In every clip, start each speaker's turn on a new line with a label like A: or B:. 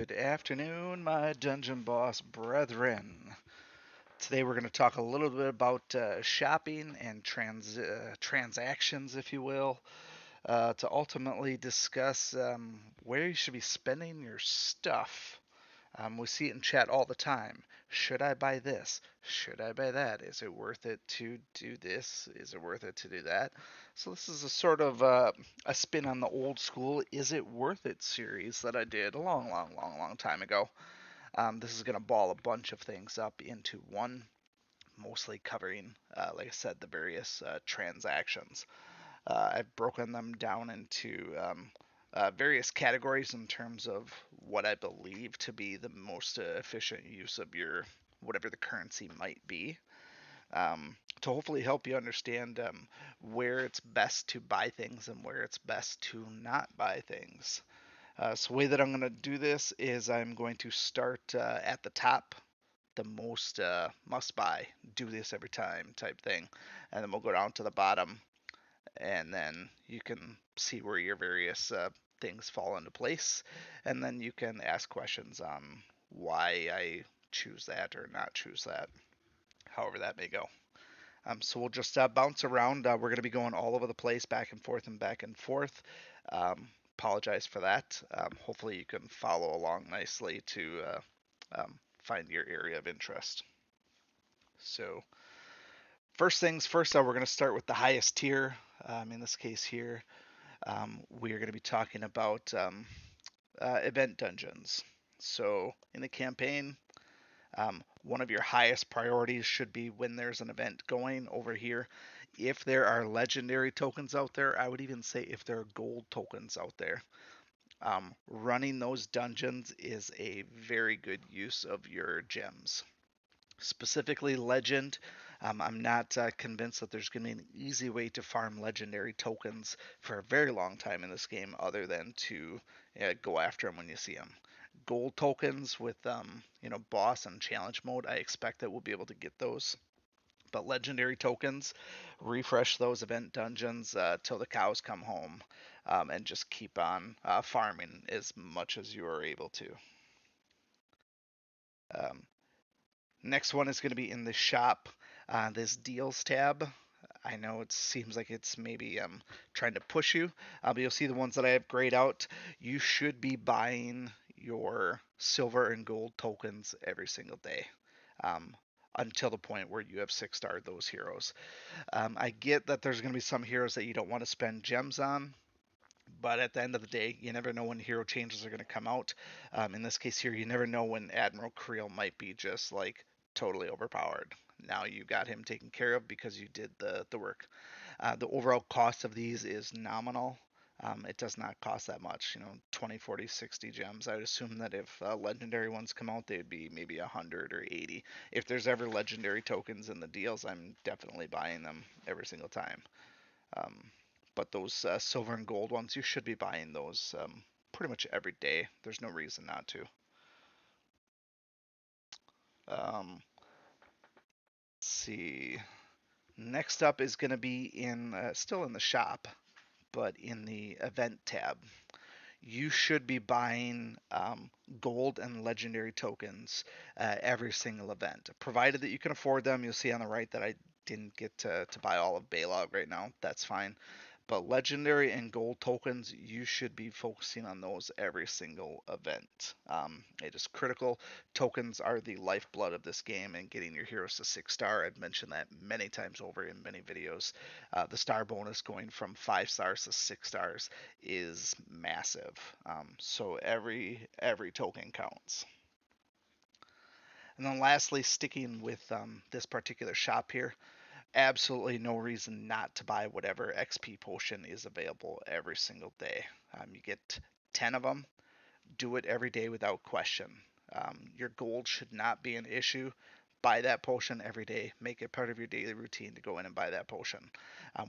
A: Good afternoon, my dungeon boss brethren. Today we're going to talk a little bit about shopping and transactions, if you will, to ultimately discuss where you should be spending your stuff. We see it in chat all the time. Should I buy this? Should I buy that? Is it worth it to do this? Is it worth it to do that? So this is a sort of a spin on the old school "Is it worth it" series that I did a long, long, long, long time ago. This is going to ball a bunch of things up into one, mostly covering, like I said, the various transactions. I've broken them down into various categories in terms of what I believe to be the most efficient use of your whatever the currency might be. To hopefully help you understand where it's best to buy things and where it's best to not buy things. So the way that I'm going to do this is I'm going to start at the top, the most must buy, do this every time type thing, and then we'll go down to the bottom, and then you can see where your various things fall into place, and then you can ask questions on why I choose that or not choose that, however that may go. So we'll just bounce around. We're going to be going all over the place, back and forth and back and forth. Apologize for that. Hopefully you can follow along nicely to find your area of interest. So first things first, we're going to start with the highest tier. In this case here, we are going to be talking about event dungeons. So in the campaign, one of your highest priorities should be when there's an event going over here. If there are legendary tokens out there, I would even say if there are gold tokens out there, running those dungeons is a very good use of your gems. Specifically, legend. I'm not convinced that there's going to be an easy way to farm legendary tokens for a very long time in this game, other than to go after them when you see them. Gold tokens with boss and challenge mode, I expect that we'll be able to get those. But legendary tokens, refresh those event dungeons till the cows come home, and just keep on farming as much as you are able to. Um, Next one is going to be in the shop. This deals tab. I know it seems like it's maybe trying to push you, but you'll see the ones that I have grayed out. You should be buying your silver and gold tokens every single day, um, until the point where you have 6-starred those heroes. I get that there's going to be some heroes that you don't want to spend gems on, but at the end of the day, you never know when hero changes are going to come out. In this case here, you never know when Admiral Creel might be just like totally overpowered. Now you got him taken care of because you did the work. The overall cost of these is nominal. It does not cost that much, 20, 40, 60 gems. I would assume that if legendary ones come out, they'd be maybe 100 or 80. If there's ever legendary tokens in the deals, I'm definitely buying them every single time. Um, but those silver and gold ones, you should be buying those pretty much every day. There's no reason not to. Let's see. Next up is going to be in still in the shop, but in the event tab. You should be buying gold and legendary tokens every single event, provided that you can afford them. You'll see on the right that I didn't get to buy all of Baylog right now. That's fine. But legendary and gold tokens, you should be focusing on those every single event. It is critical. Tokens are the lifeblood of this game, and getting your heroes to 6-star. I've mentioned that many times over in many videos. The star bonus going from 5 stars to 6 stars is massive. So every token counts. And then lastly, sticking with this particular shop here, absolutely no reason not to buy whatever XP potion is available every single day. You get 10 of them. Do it every day without question. Your gold should not be an issue. Buy that potion every day. Make it part of your daily routine to go in and buy that potion.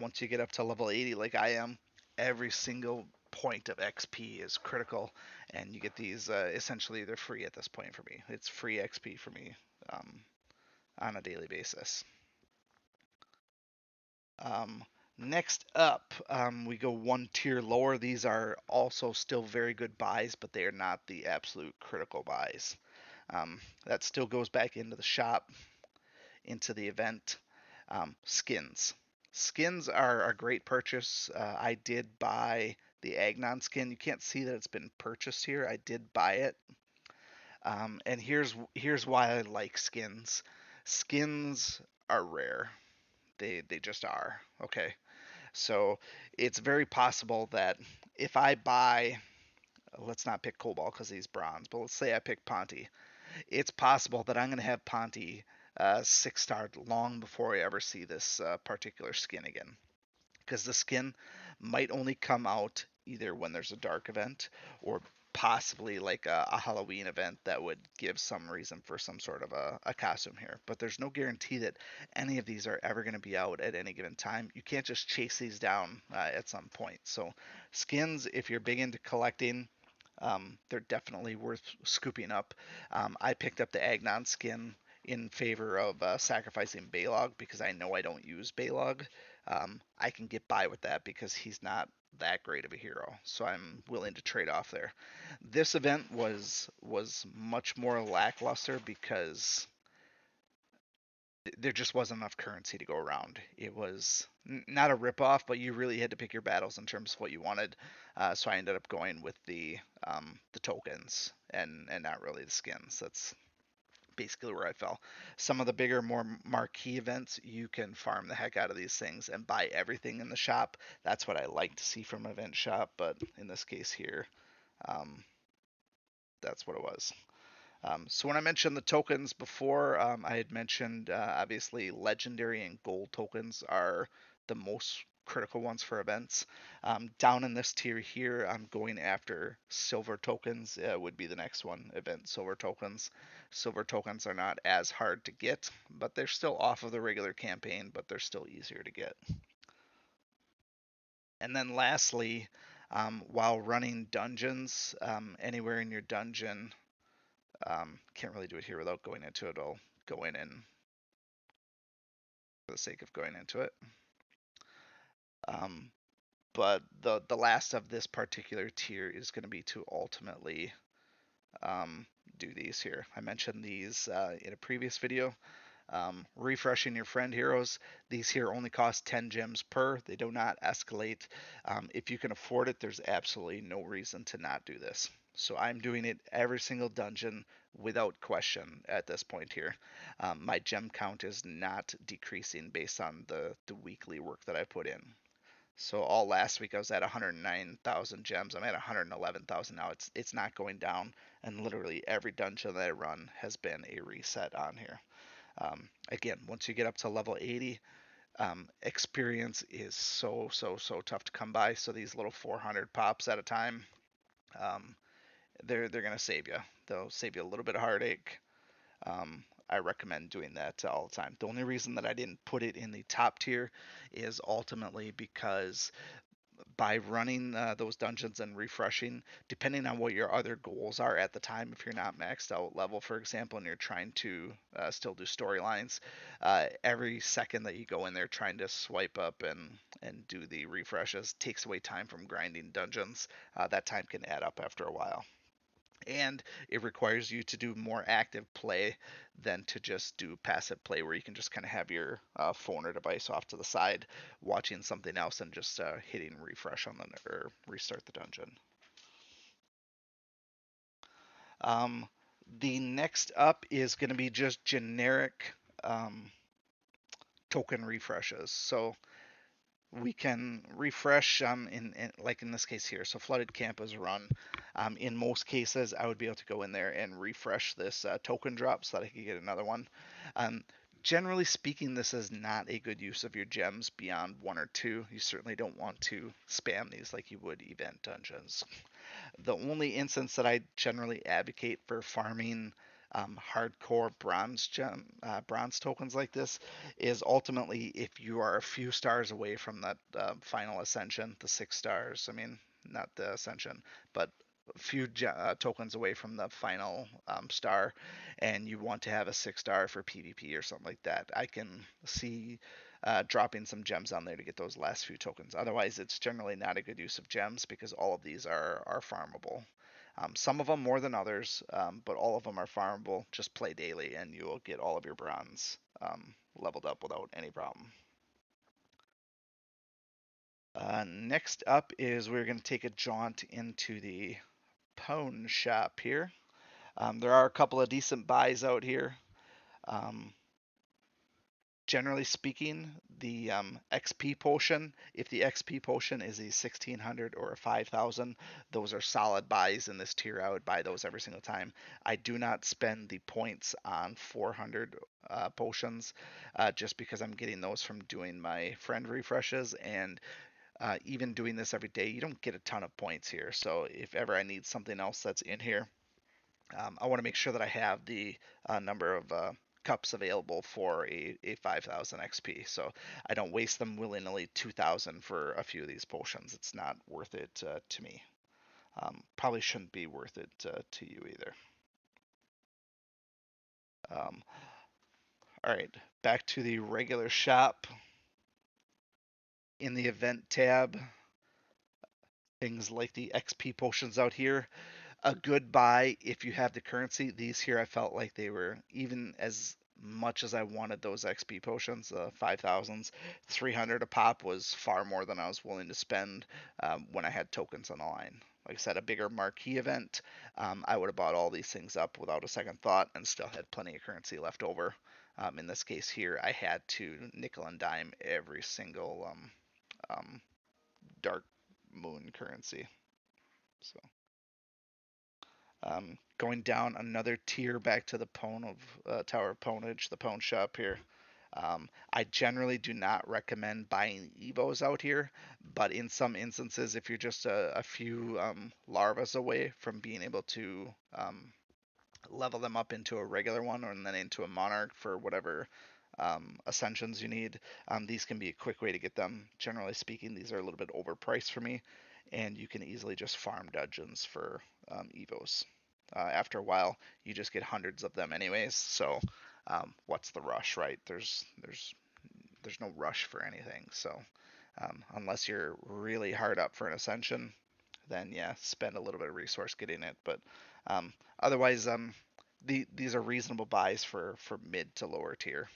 A: Once you get up to level 80, like I am, every single point of XP is critical, and you get these essentially they're free at this point for me. It's free XP for me um, on a daily basis. Um, Next up, we go one tier lower. These are also still very good buys, but they are not the absolute critical buys. That still goes back into the shop, into the event. Skins. Skins are a great purchase. I did buy the Agnon skin. You can't see that it's been purchased here. I did buy it. And here's why I like skins. Skins are rare. They just are. Okay. So it's very possible that if I buy, let's not pick Cobalt because he's bronze, but let's say I pick Ponty, it's possible that I'm going to have Ponty 6-star long before I ever see this particular skin again. Because the skin might only come out either when there's a dark event or possibly like a Halloween event that would give some reason for some sort of a costume here. But there's no guarantee that any of these are ever going to be out at any given time. You can't just chase these down at some point. So skins, if you're big into collecting, they're definitely worth scooping up. I picked up the Agnon skin in favor of sacrificing Balog because I know I don't use Balog. I can get by with that because he's not that great of a hero, so I'm willing to trade off there. This event was much more lackluster because there just wasn't enough currency to go around. It was not a ripoff, but you really had to pick your battles in terms of what you wanted. So I ended up going with the tokens and not really the skins. That's basically where I fell. Some of the bigger, more marquee events, you can farm the heck out of these things and buy everything in the shop. That's what I like to see from an event shop, but in this case here, um, that's what it was. So when I mentioned the tokens before, I had mentioned obviously legendary and gold tokens are the most critical ones for events. Down in this tier here, I'm going after silver tokens. Would be the next one, event silver tokens. Silver tokens are not as hard to get, but they're still off of the regular campaign, but they're still easier to get. And then lastly, while running dungeons, anywhere in your dungeon, can't really do it here without going into it. I'll go in and for the sake of going into it. Um, but the last of this particular tier is going to be to ultimately um, do these here. I mentioned these in a previous video. Refreshing your friend heroes. These here only cost 10 gems per. They do not escalate. If you can afford it, there's absolutely no reason to not do this. So I'm doing it every single dungeon without question at this point here. My gem count is not decreasing based on the weekly work that I put in. So all last week I was at 109,000 gems. I'm at 111,000 now. It's not going down, and literally every dungeon that I run has been a reset on here. Again, once you get up to level 80, experience is so tough to come by. So these little 400 pops at a time, um, they're gonna save you. They'll save you a little bit of heartache. I recommend doing that all the time. The only reason that I didn't put it in the top tier is ultimately because by running those dungeons and refreshing, depending on what your other goals are at the time, if you're not maxed out level, for example, and you're trying to still do storylines, every second that you go in there trying to swipe up and do the refreshes takes away time from grinding dungeons. That time can add up after a while. And it requires you to do more active play than to just do passive play where you can just kind of have your phone or device off to the side watching something else and just hitting refresh on the or restart the dungeon. um, the next up is going to be just generic um, token refreshes. So we can refresh in like in this case here. So flooded camp is run. In most cases, I would be able to go in there and refresh this token drop so that I could get another one. Um, Generally speaking, this is not a good use of your gems beyond one or two. You certainly don't want to spam these like you would event dungeons. The only instance that I generally advocate for farming hardcore bronze tokens like this is ultimately if you are a few stars away from that final ascension, the 6 stars. I mean, not the ascension, but few tokens away from the final star, and you want to have a 6 star for PvP or something like that, I can see dropping some gems on there to get those last few tokens. Otherwise, it's generally not a good use of gems because all of these are farmable. Some of them more than others, but all of them are farmable. Just play daily, and you will get all of your bronze leveled up without any problem. Next up is we're going to take a jaunt into the pawn shop here. There are a couple of decent buys out here. Um, Generally speaking, the XP potion, if the XP potion is a 1600 or a 5000, those are solid buys in this tier. I would buy those every single time. I do not spend the points on 400 potions just because I'm getting those from doing my friend refreshes, and even doing this every day, you don't get a ton of points here. So if ever I need something else that's in here, I want to make sure that I have the number of cups available for a 5000 XP. So I don't waste them willy nilly 2000 for a few of these potions. It's not worth it to me. Probably shouldn't be worth it to you either. Um, all right, back to the regular shop. In the event tab, things like the XP potions out here, a good buy if you have the currency. These here, I felt like they were, even as much as I wanted those XP potions, 5000s, 300 a pop was far more than I was willing to spend when I had tokens on the line. Like I said, a bigger marquee event, I would have bought all these things up without a second thought and still had plenty of currency left over. In this case here, I had to nickel and dime every single um, dark moon currency. So. Going down another tier back to the Pwn of Tower of Pwnage, the Pwn shop here. I generally do not recommend buying Evos out here, but in some instances, if you're just a few larvas away from being able to level them up into a regular one or then into a monarch for whatever ascensions you need, these can be a quick way to get them. Generally speaking, these are a little bit overpriced for me, and you can easily just farm dungeons for Evos. After a while, you just get hundreds of them anyways. So, what's the rush, right? There's no rush for anything. So, unless you're really hard up for an ascension, then yeah, spend a little bit of resource getting it. But otherwise, these are reasonable buys for mid to lower tier.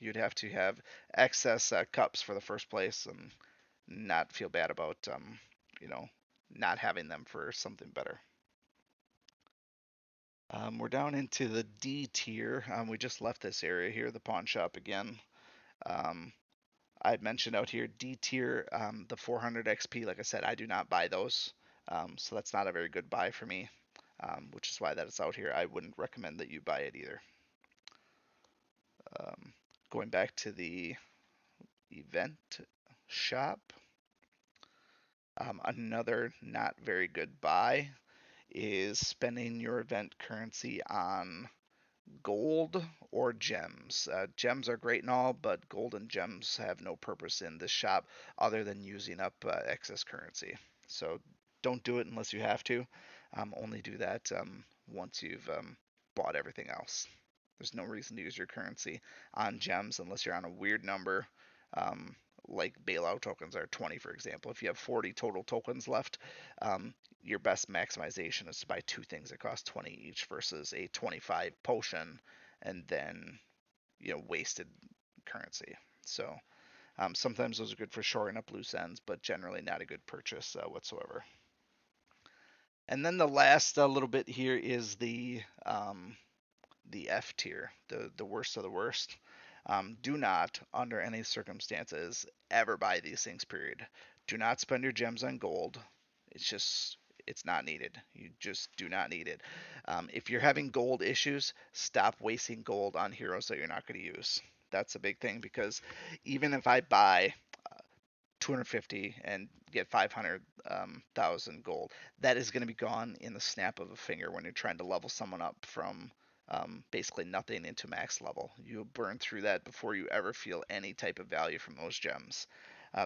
A: You'd have to have excess cups for the first place and not feel bad about you know not having them for something better. We're down into the D tier. We just left this area here, the pawn shop again. Um, I mentioned out here D tier, the 400 XP. Like I said, I do not buy those, so that's not a very good buy for me, which is why that it's out here. I wouldn't recommend that you buy it either. Um, Going back to the event shop, another not very good buy is spending your event currency on gold or gems. Gems are great and all, but gold and gems have no purpose in this shop other than using up excess currency. So don't do it unless you have to. Only do that once you've bought everything else. There's no reason to use your currency on gems unless you're on a weird number. Um, like bailout tokens are 20, for example. If you have 40 total tokens left, your best maximization is to buy two things that cost 20 each versus a 25 potion and then wasted currency. So sometimes those are good for shoring up loose ends, but generally not a good purchase whatsoever. And then the last little bit here is the F tier, the worst of the worst. Do not, under any circumstances, ever buy these things. Period. Do not spend your gems on gold. It's not needed. You just do not need it. If you're having gold issues, stop wasting gold on heroes that you're not going to use. That's a big thing because even if I buy 250 and get 500,000 gold, that is going to be gone in the snap of a finger when you're trying to level someone up from basically nothing into max level. You'll burn through that before you ever feel any type of value from those gems.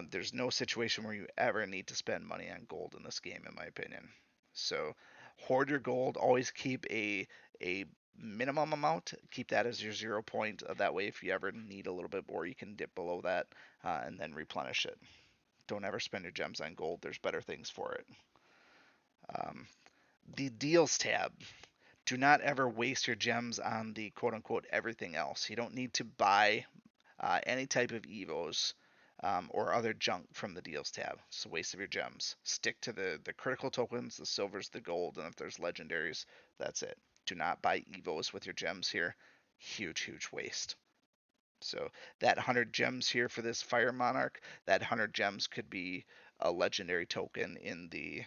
A: There's no situation where you ever need to spend money on gold in this game, in my opinion. So hoard your gold. Always keep a minimum amount. Keep that as your 0 point. That way, if you ever need a little bit more, you can dip below that and then replenish it. Don't ever spend your gems on gold. There's better things for it. Um, the deals tab. Do not ever waste your gems on the quote unquote everything else. You don't need to buy any type of evos or other junk from the deals tab. It's a waste of your gems. Stick to the critical tokens, the silvers, the gold, and if there's legendaries, that's it. Do not buy evos with your gems here. Huge, huge waste. So that 100 gems here for this Fire Monarch, that 100 gems could be a legendary token in the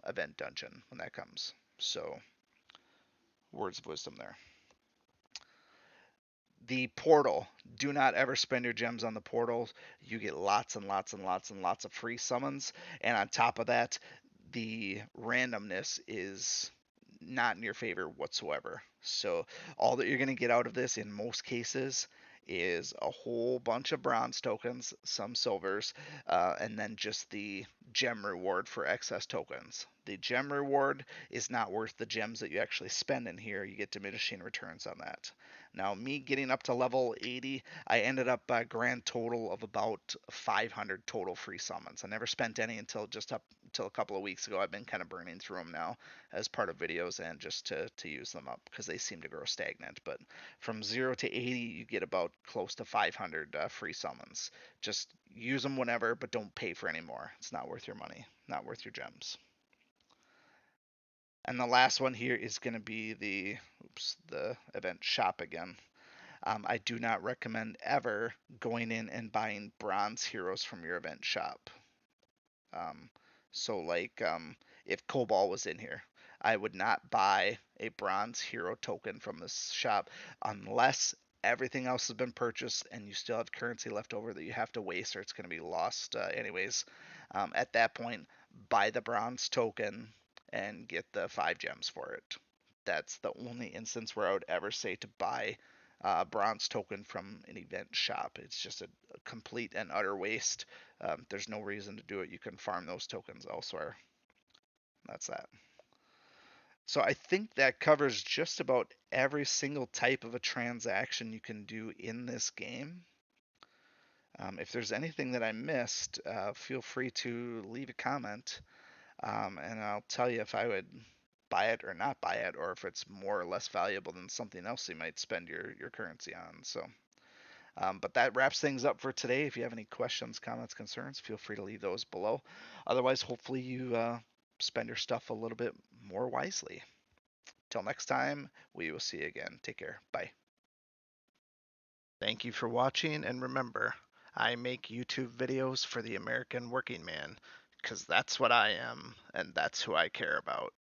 A: event dungeon when that comes. So words of wisdom there. The portal. Do not ever spend your gems on the portal. You get lots and lots and lots and lots of free summons. And on top of that, the randomness is not in your favor whatsoever. So all that you're going to get out of this in most cases is a whole bunch of bronze tokens, some silvers, and then just the gem reward for excess tokens. The gem reward is not worth the gems that you actually spend in here. You get diminishing returns on that. Now, me getting up to level 80, I ended up a grand total of about 500 total free summons. I never spent any until just up until a couple of weeks ago. I've been kind of burning through them now as part of videos and just to use them up because they seem to grow stagnant. But from 0 to 80, you get about close to 500 free summons. Just use them whenever, but don't pay for any more. It's not worth your money, not worth your gems. And the last one here is going to be the event shop again. I do not recommend ever going in and buying bronze heroes from your event shop. Um, so like if Cobalt was in here, I would not buy a bronze hero token from this shop unless everything else has been purchased and you still have currency left over that you have to waste or it's going to be lost anyways. At that point, buy the bronze token and get the 5 gems for it. That's the only instance where I would ever say to buy a bronze token from an event shop. It's just a complete and utter waste. There's no reason to do it. You can farm those tokens elsewhere. That's that. So I think that covers just about every single type of a transaction you can do in this game. If there's anything that I missed, feel free to leave a comment, and I'll tell you if I would buy it or not buy it, or if it's more or less valuable than something else you might spend your currency on. So. But that wraps things up for today. If you have any questions, comments, concerns, feel free to leave those below. Otherwise, hopefully you spend your stuff a little bit more wisely. Till next time, we will see you again. Take care. Bye. Thank you for watching, and remember, I make YouTube videos for the American working man, because that's what I am, and that's who I care about.